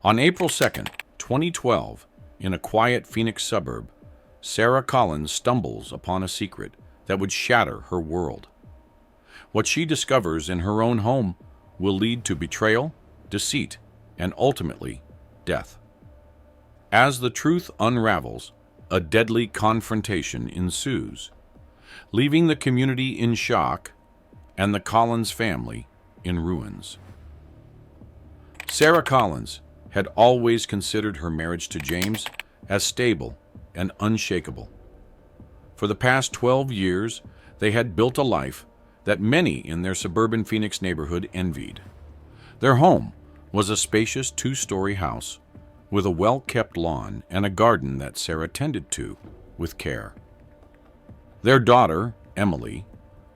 On April 2nd, 2012, in a quiet Phoenix suburb, Sarah Collins stumbles upon a secret that would shatter her world. What she discovers in her own home will lead to betrayal, deceit, and ultimately, death. As the truth unravels, a deadly confrontation ensues, leaving the community in shock and the Collins family in ruins. Sarah Collins had always considered her marriage to James as stable and unshakable. For the past 12 years, they had built a life that many in their suburban Phoenix neighborhood envied. Their home was a spacious 2-story house with a well-kept lawn and a garden that Sarah tended to with care. Their daughter, Emily,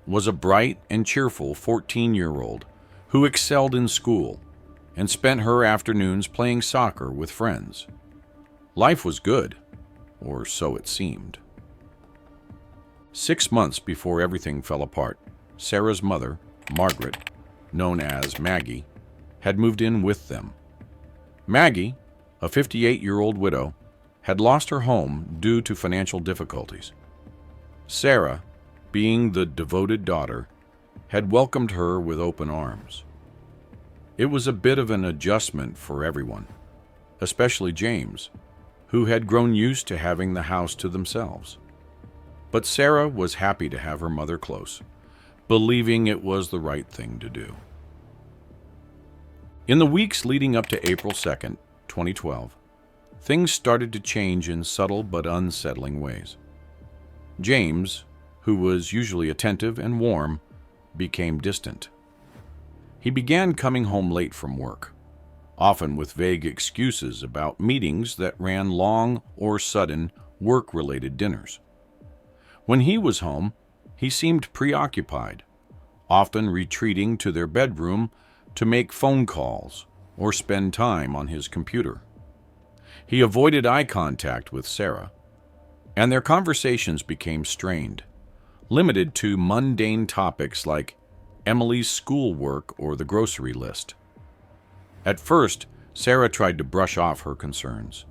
was a bright and cheerful 14-year-old who excelled in school and spent her afternoons playing soccer with friends. Life was good, or so it seemed. 6 months before everything fell apart, Sarah's mother, Margaret, known as Maggie, had moved in with them. Maggie, a 58-year-old widow, had lost her home due to financial difficulties. Sarah, being the devoted daughter, had welcomed her with open arms. It was a bit of an adjustment for everyone, especially James, who had grown used to having the house to themselves. But Sarah was happy to have her mother close, believing it was the right thing to do. In the weeks leading up to April 2nd, 2012, things started to change in subtle but unsettling ways. James, who was usually attentive and warm, became distant. He began coming home late from work, often with vague excuses about meetings that ran long or sudden work-related dinners. When he was home, he seemed preoccupied, often retreating to their bedroom to make phone calls or spend time on his computer. He avoided eye contact with Sarah, and their conversations became strained, limited to mundane topics like Emily's schoolwork or the grocery list. At first, Sarah tried to brush off her concerns.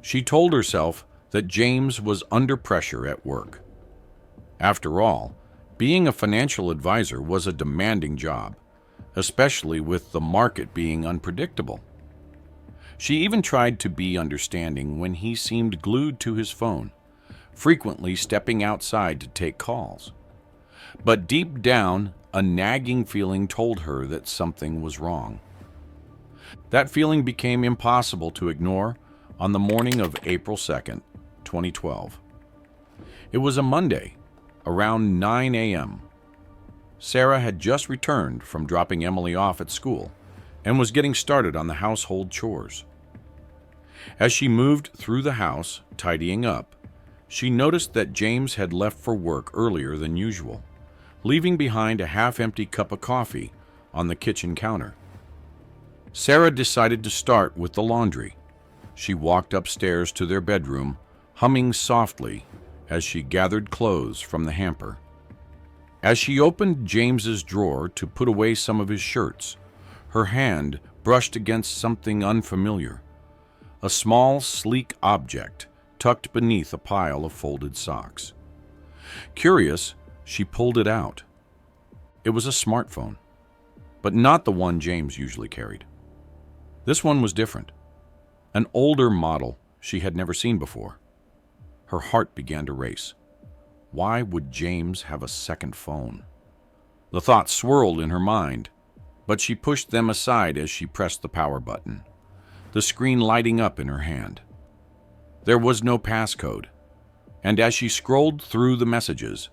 She told herself that James was under pressure at work. After all, being a financial advisor was a demanding job, especially with the market being unpredictable. She even tried to be understanding when he seemed glued to his phone, frequently stepping outside to take calls. But deep down, a nagging feeling told her that something was wrong. That feeling became impossible to ignore on the morning of April 2nd, 2012. It was a Monday, around 9 a.m. Sarah had just returned from dropping Emily off at school and was getting started on the household chores. As she moved through the house, tidying up, she noticed that James had left for work earlier than usual, leaving behind a half-empty cup of coffee on the kitchen counter. Sarah decided to start with the laundry. She walked upstairs to their bedroom, humming softly as she gathered clothes from the hamper. As she opened James's drawer to put away some of his shirts, her hand brushed against something unfamiliar, a small, sleek object tucked beneath a pile of folded socks. Curious, she pulled it out. It was a smartphone, but not the one James usually carried. This one was different, an older model she had never seen before. Her heart began to race. Why would James have a second phone? The thoughts swirled in her mind, but she pushed them aside as she pressed the power button, the screen lighting up in her hand. There was no passcode, and as she scrolled through the messages,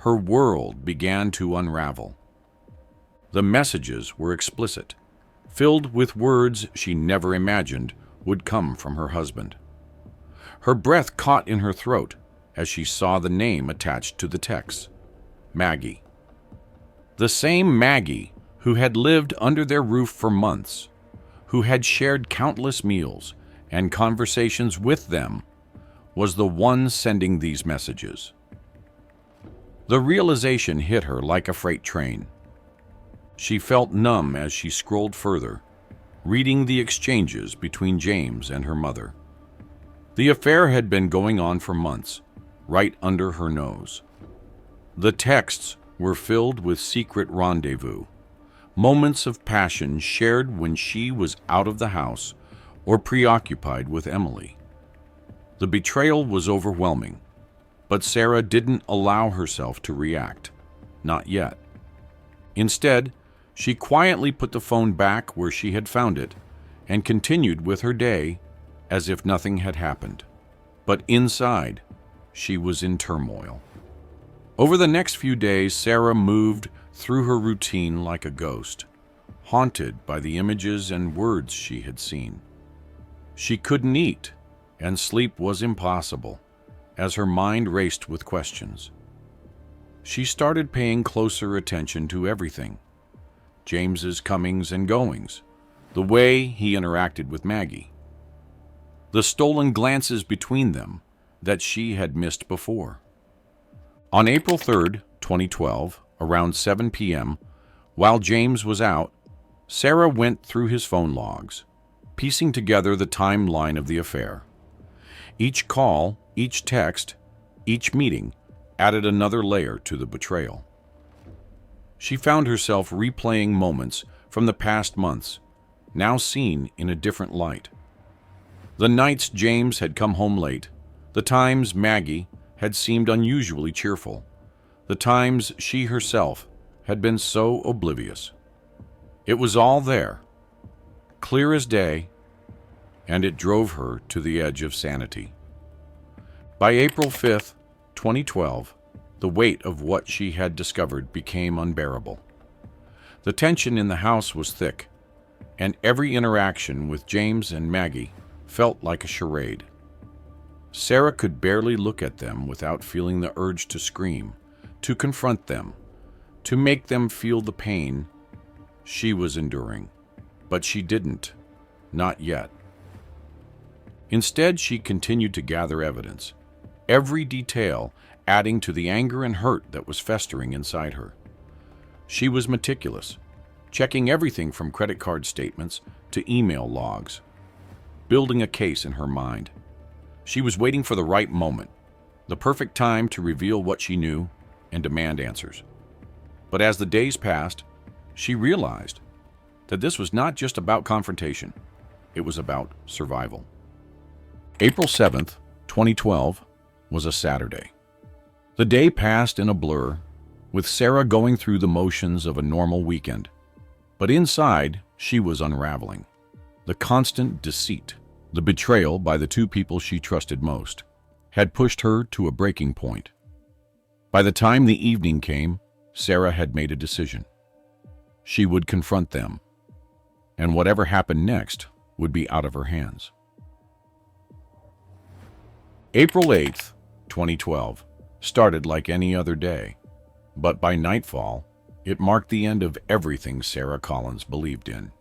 her world began to unravel. The messages were explicit, filled with words she never imagined would come from her husband. Her breath caught in her throat as she saw the name attached to the text, Maggie. The same Maggie who had lived under their roof for months, who had shared countless meals and conversations with them, was the one sending these messages. The realization hit her like a freight train. She felt numb as she scrolled further, reading the exchanges between James and her mother. The affair had been going on for months, right under her nose. The texts were filled with secret rendezvous, moments of passion shared when she was out of the house or preoccupied with Emily. The betrayal was overwhelming, but Sarah didn't allow herself to react. Not yet. Instead, she quietly put the phone back where she had found it and continued with her day as if nothing had happened. But inside, she was in turmoil. Over the next few days, Sarah moved through her routine like a ghost, haunted by the images and words she had seen. She couldn't eat, and sleep was impossible, as her mind raced with questions. She started paying closer attention to everything: James's comings and goings, the way he interacted with Maggie, the stolen glances between them that she had missed before. On April 3rd, 2012, around 7 p.m., while James was out, Sarah went through his phone logs, piecing together the timeline of the affair. Each call, each text, each meeting added another layer to the betrayal. She found herself replaying moments from the past months, now seen in a different light. The nights James had come home late, the times Maggie had seemed unusually cheerful, the times she herself had been so oblivious. It was all there, clear as day, and it drove her to the edge of sanity. By April 5th, 2012, the weight of what she had discovered became unbearable. The tension in the house was thick, and every interaction with James and Maggie felt like a charade. Sarah could barely look at them without feeling the urge to scream, to confront them, to make them feel the pain she was enduring. But she didn't, not yet. Instead, she continued to gather evidence, every detail adding to the anger and hurt that was festering inside her. She was meticulous, checking everything from credit card statements to email logs, building a case in her mind. She was waiting for the right moment, the perfect time to reveal what she knew and demand answers. But as the days passed, she realized that this was not just about confrontation, it was about survival. April 7th, 2012, was a Saturday. The day passed in a blur, with Sarah going through the motions of a normal weekend. But inside, she was unraveling. The constant deceit, the betrayal by the two people she trusted most, had pushed her to a breaking point. By the time the evening came, Sarah had made a decision. She would confront them, and whatever happened next would be out of her hands. April 8th, 2012, started like any other day, but by nightfall, it marked the end of everything Sarah Collins believed in.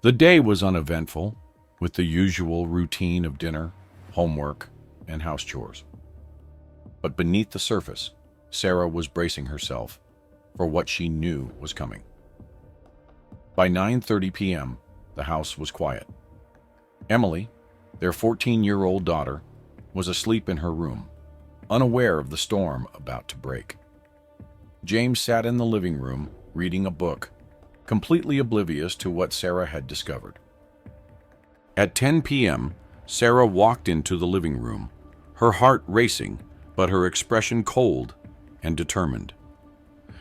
The day was uneventful, with the usual routine of dinner, homework, and house chores. But beneath the surface, Sarah was bracing herself for what she knew was coming. By 9:30 p.m., the house was quiet. Emily, their 14-year-old daughter, was asleep in her room, unaware of the storm about to break. James sat in the living room, reading a book, completely oblivious to what Sarah had discovered. At 10 p.m., Sarah walked into the living room, her heart racing, but her expression cold and determined.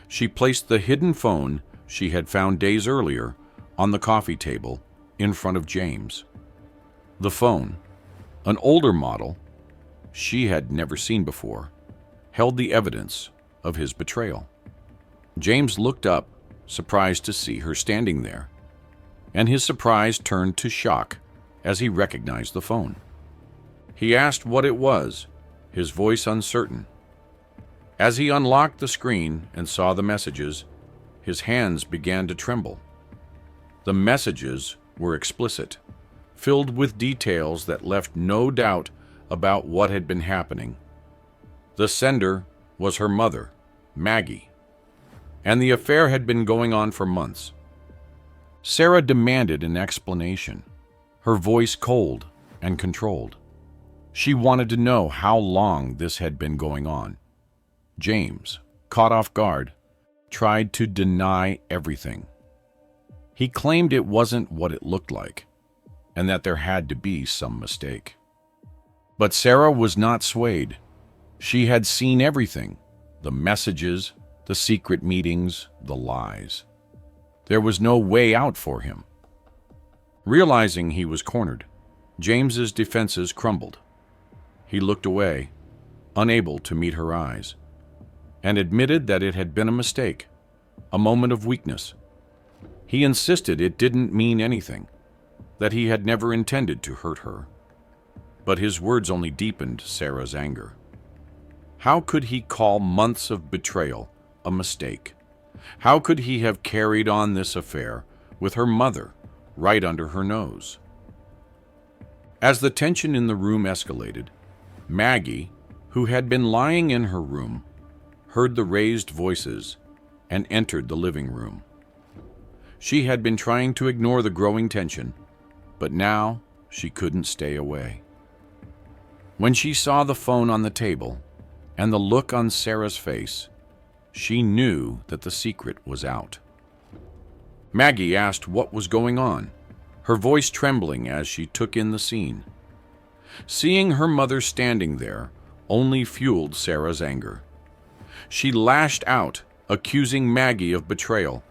She placed the hidden phone she had found days earlier on the coffee table in front of James. The phone, an older model she had never seen before, held the evidence of his betrayal. James looked up, surprised to see her standing there, and his surprise turned to shock as he recognized the phone. He asked what it was, his voice uncertain. As he unlocked the screen and saw the messages, his hands began to tremble. The messages were explicit, filled with details that left no doubt about what had been happening. The sender was her mother, Maggie, and the affair had been going on for months. Sarah demanded an explanation, her voice cold and controlled. She wanted to know how long this had been going on. James, caught off guard, tried to deny everything. He claimed it wasn't what it looked like, and that there had to be some mistake. But Sarah was not swayed. She had seen everything: the messages, the secret meetings, the lies. There was no way out for him. Realizing he was cornered, James's defenses crumbled. He looked away, unable to meet her eyes, and admitted that it had been a mistake, a moment of weakness. He insisted it didn't mean anything, that he had never intended to hurt her. But his words only deepened Sarah's anger. How could he call months of betrayal a mistake? How could he have carried on this affair with her mother right under her nose? As the tension in the room escalated, Maggie, who had been lying in her room, heard the raised voices and entered the living room. She had been trying to ignore the growing tension, but now she couldn't stay away. When she saw the phone on the table and the look on Sarah's face, she knew that the secret was out. Maggie asked what was going on, her voice trembling as she took in the scene. Seeing her mother standing there only fueled Sarah's anger. She lashed out, accusing Maggie of betrayal,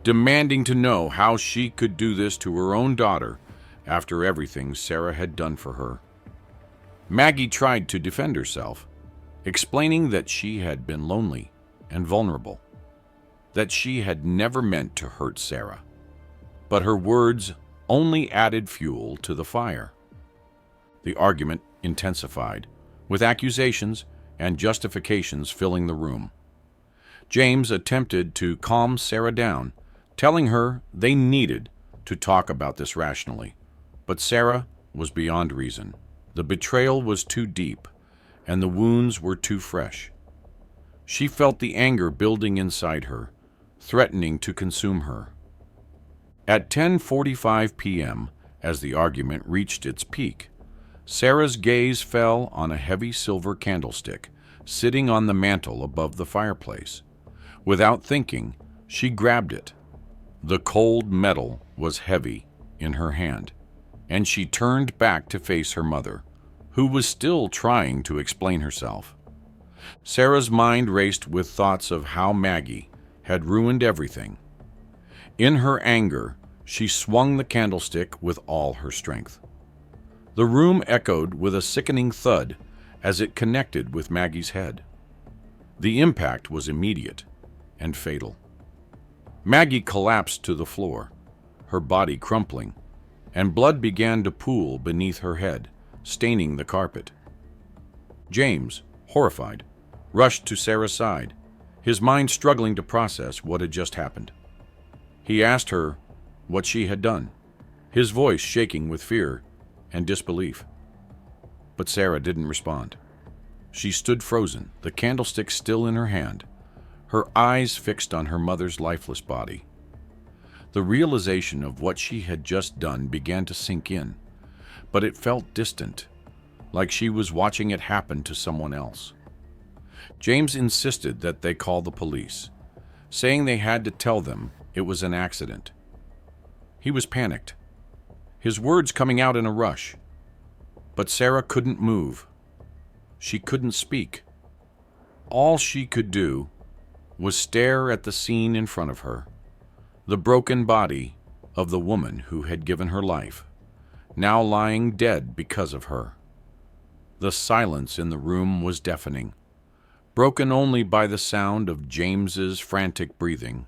demanding to know how she could do this to her own daughter after everything Sarah had done for her. Maggie tried to defend herself, explaining that she had been lonely and vulnerable, that she had never meant to hurt Sarah. But her words only added fuel to the fire. The argument intensified, with accusations and justifications filling the room. James attempted to calm Sarah down, telling her they needed to talk about this rationally. But Sarah was beyond reason. The betrayal was too deep, and the wounds were too fresh. She felt the anger building inside her, threatening to consume her. At 10:45 p.m., as the argument reached its peak, Sarah's gaze fell on a heavy silver candlestick sitting on the mantel above the fireplace. Without thinking, she grabbed it. The cold metal was heavy in her hand, and she turned back to face her mother, who was still trying to explain herself. Sarah's mind raced with thoughts of how Maggie had ruined everything. In her anger, she swung the candlestick with all her strength. The room echoed with a sickening thud as it connected with Maggie's head. The impact was immediate and fatal. Maggie collapsed to the floor, her body crumpling, and blood began to pool beneath her head, staining the carpet. James, horrified, rushed to Sarah's side, his mind struggling to process what had just happened. He asked her what she had done, his voice shaking with fear and disbelief. But Sarah didn't respond. She stood frozen, the candlestick still in her hand, her eyes fixed on her mother's lifeless body. The realization of what she had just done began to sink in, but it felt distant, like she was watching it happen to someone else. James insisted that they call the police, saying they had to tell them it was an accident. He was panicked, his words coming out in a rush. But Sarah couldn't move. She couldn't speak. All she could do was stare at the scene in front of her, the broken body of the woman who had given her life, now lying dead because of her. The silence in the room was deafening, broken only by the sound of James's frantic breathing.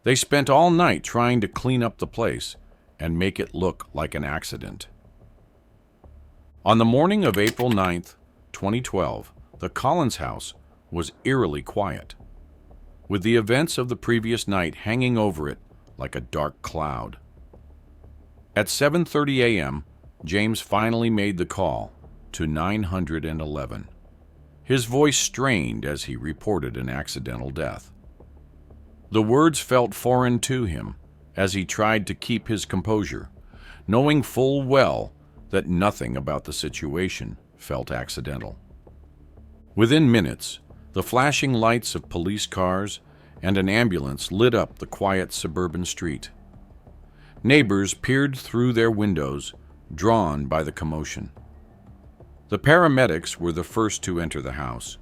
They spent all night trying to clean up the place and make it look like an accident. On the morning of April 9th, 2012, the Collins house was eerily quiet, with the events of the previous night hanging over it like a dark cloud. At 7:30 a.m., James finally made the call to 911. His voice strained as he reported an accidental death. The words felt foreign to him, as he tried to keep his composure, knowing full well that nothing about the situation felt accidental. Within minutes, the flashing lights of police cars and an ambulance lit up the quiet suburban street. Neighbors peered through their windows, drawn by the commotion. The paramedics were the first to enter the house,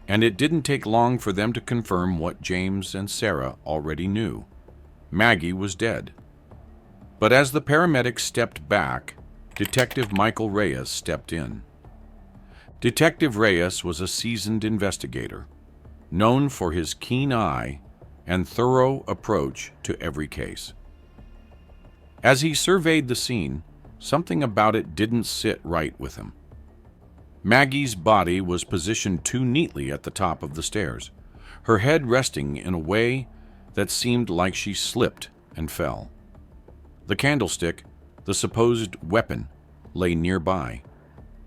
and it didn't take long for them to confirm what James and Sarah already knew. Maggie was dead. But as the paramedics stepped back, Detective Michael Reyes stepped in. Detective Reyes was a seasoned investigator, known for his keen eye and thorough approach to every case. As he surveyed the scene, something about it didn't sit right with him. Maggie's body was positioned too neatly at the top of the stairs, her head resting in a way that seemed like she slipped and fell. The candlestick, the supposed weapon, lay nearby,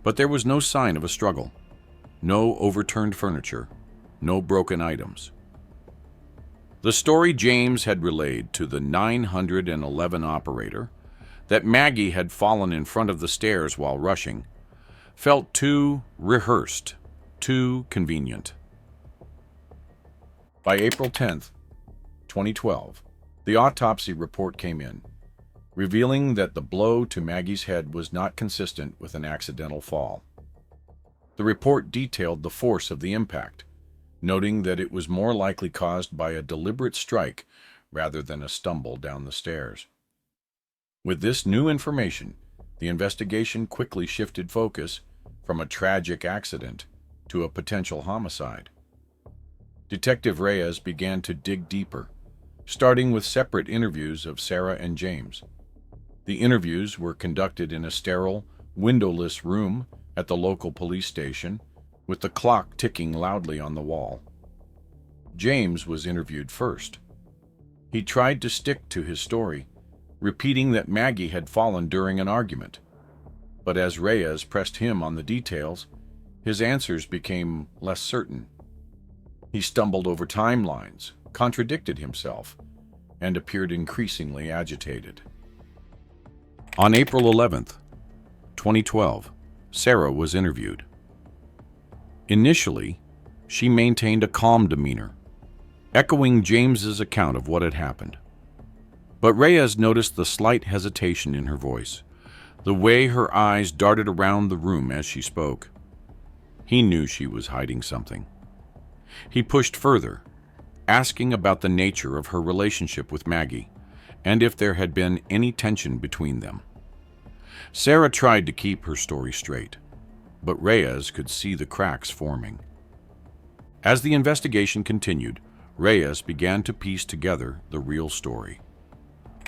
but there was no sign of a struggle, no overturned furniture, no broken items. The story James had relayed to the 911 operator, that Maggie had fallen in front of the stairs while rushing, felt too rehearsed, too convenient. By April 10th, 2012, the autopsy report came in, revealing that the blow to Maggie's head was not consistent with an accidental fall. The report detailed the force of the impact, noting that it was more likely caused by a deliberate strike rather than a stumble down the stairs. With this new information, the investigation quickly shifted focus from a tragic accident to a potential homicide. Detective Reyes began to dig deeper, starting with separate interviews of Sarah and James. The interviews were conducted in a sterile, windowless room at the local police station, with the clock ticking loudly on the wall. James was interviewed first. He tried to stick to his story, repeating that Maggie had fallen during an argument. But as Reyes pressed him on the details, his answers became less certain. He stumbled over timelines, contradicted himself, and appeared increasingly agitated. On April 11th, 2012, Sarah was interviewed. Initially, she maintained a calm demeanor, echoing James's account of what had happened. But Reyes noticed the slight hesitation in her voice, the way her eyes darted around the room as she spoke. He knew she was hiding something. He pushed further, asking about the nature of her relationship with Maggie, and if there had been any tension between them. Sarah tried to keep her story straight, but Reyes could see the cracks forming. As the investigation continued, Reyes began to piece together the real story.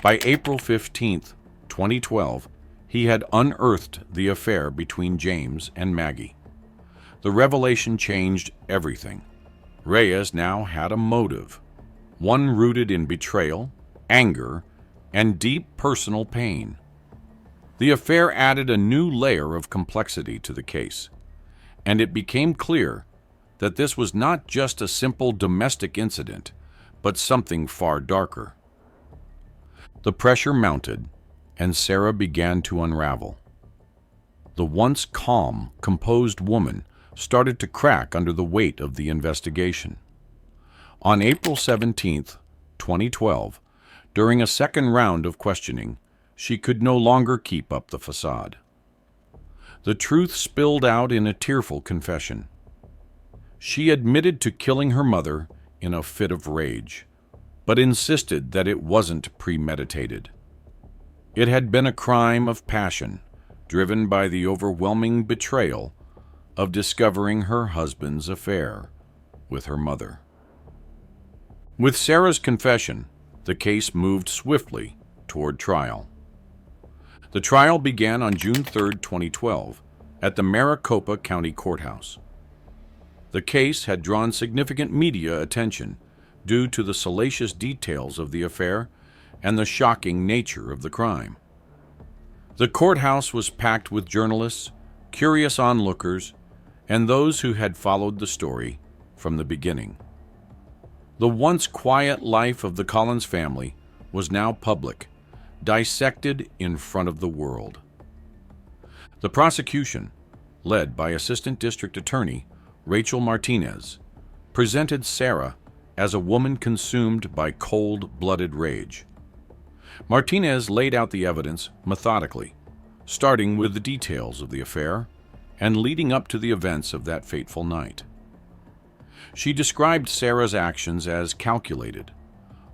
By April 15th, 2012, he had unearthed the affair between James and Maggie. The revelation changed everything. Reyes now had a motive, one rooted in betrayal, anger, and deep personal pain. The affair added a new layer of complexity to the case, and it became clear that this was not just a simple domestic incident, but something far darker. The pressure mounted, and Sarah began to unravel. The once calm, composed woman started to crack under the weight of the investigation. On April 17th, 2012, during a second round of questioning, she could no longer keep up the facade. The truth spilled out in a tearful confession. She admitted to killing her mother in a fit of rage, but insisted that it wasn't premeditated. It had been a crime of passion, driven by the overwhelming betrayal of discovering her husband's affair with her mother. With Sarah's confession, the case moved swiftly toward trial. The trial began on June 3, 2012, at the Maricopa County Courthouse. The case had drawn significant media attention due to the salacious details of the affair and the shocking nature of the crime. The courthouse was packed with journalists, curious onlookers, and those who had followed the story from the beginning. The once quiet life of the Collins family was now public, dissected in front of the world. The prosecution, led by Assistant District Attorney Rachel Martinez, presented Sarah as a woman consumed by cold-blooded rage. Martinez laid out the evidence methodically, starting with the details of the affair and leading up to the events of that fateful night. She described Sarah's actions as calculated,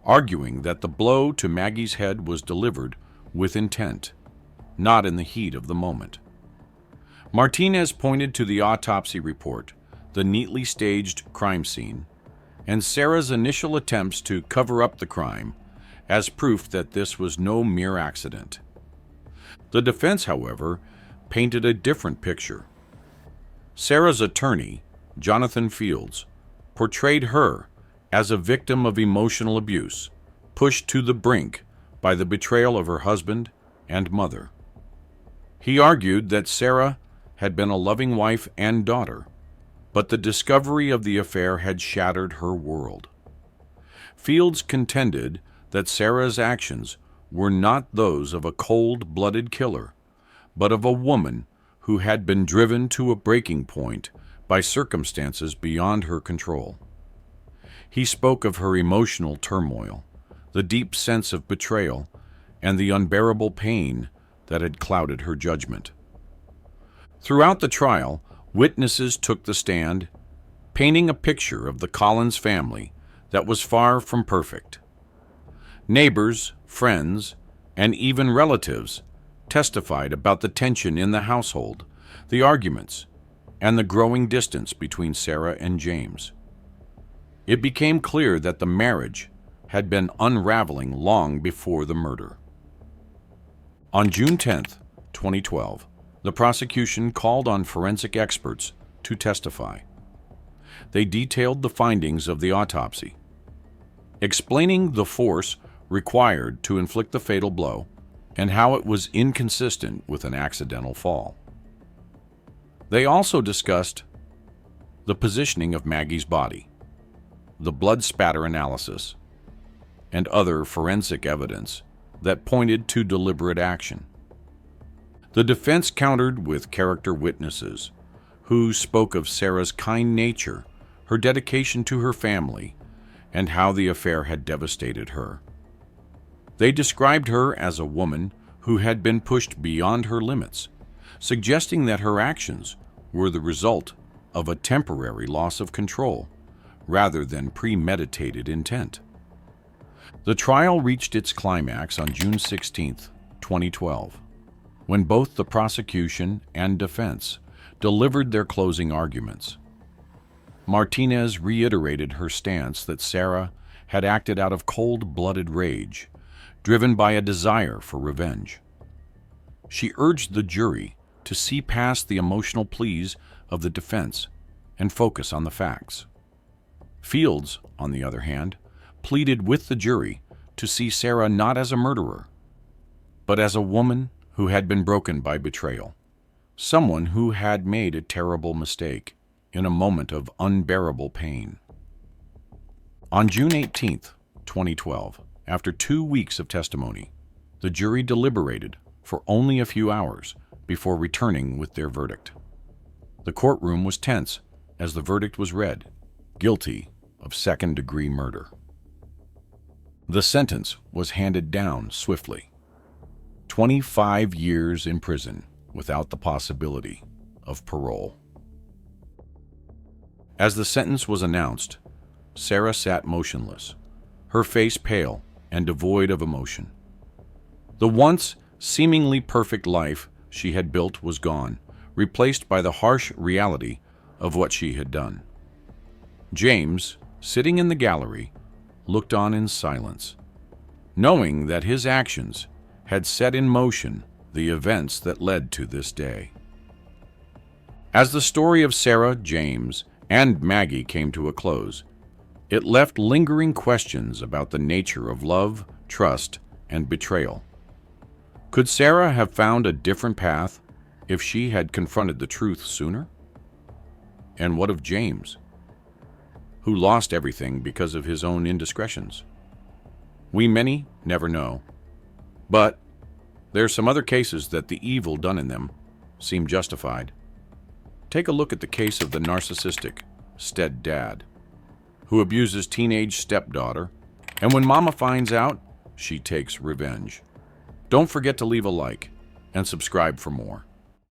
arguing that the blow to Maggie's head was delivered with intent, not in the heat of the moment. Martinez pointed to the autopsy report, the neatly staged crime scene, and Sarah's initial attempts to cover up the crime as proof that this was no mere accident. The defense, however, painted a different picture. Sarah's attorney, Jonathan Fields, portrayed her as a victim of emotional abuse, pushed to the brink by the betrayal of her husband and mother. He argued that Sarah had been a loving wife and daughter, but the discovery of the affair had shattered her world. Fields contended that Sarah's actions were not those of a cold-blooded killer, but of a woman who had been driven to a breaking point by circumstances beyond her control. He spoke of her emotional turmoil, the deep sense of betrayal, and the unbearable pain that had clouded her judgment. Throughout the trial, witnesses took the stand, painting a picture of the Collins family that was far from perfect. Neighbors, friends, and even relatives testified about the tension in the household, the arguments, and the growing distance between Sarah and James. It became clear that the marriage had been unraveling long before the murder. On June 10, 2012, the prosecution called on forensic experts to testify. They detailed the findings of the autopsy, explaining the force required to inflict the fatal blow and how it was inconsistent with an accidental fall. They also discussed the positioning of Maggie's body, the blood spatter analysis, and other forensic evidence that pointed to deliberate action. The defense countered with character witnesses who spoke of Sarah's kind nature, her dedication to her family, and how the affair had devastated her. They described her as a woman who had been pushed beyond her limits, suggesting that her actions were the result of a temporary loss of control rather than premeditated intent. The trial reached its climax on June 16, 2012, when both the prosecution and defense delivered their closing arguments. Martinez reiterated her stance that Sarah had acted out of cold-blooded rage, driven by a desire for revenge. She urged the jury to see past the emotional pleas of the defense and focus on the facts. Fields, on the other hand, pleaded with the jury to see Sarah not as a murderer, but as a woman who had been broken by betrayal, someone who had made a terrible mistake in a moment of unbearable pain. On June 18, 2012, after 2 weeks of testimony, the jury deliberated for only a few hours before returning with their verdict. The courtroom was tense as the verdict was read, guilty of second-degree murder. The sentence was handed down swiftly. 25 years in prison without the possibility of parole. As the sentence was announced, Sarah sat motionless, her face pale and devoid of emotion. The once seemingly perfect life she had built was gone, replaced by the harsh reality of what she had done. James, sitting in the gallery, looked on in silence, knowing that his actions had set in motion the events that led to this day. As the story of Sarah, James, and Maggie came to a close, it left lingering questions about the nature of love, trust, and betrayal. Could Sarah have found a different path if she had confronted the truth sooner? And what of James, who lost everything because of his own indiscretions? We many never know. But there are some other cases that the evil done in them seem justified. Take a look at the case of the narcissistic stepdad, who abuses teenage stepdaughter, and when mama finds out, she takes revenge. Don't forget to leave a like and subscribe for more.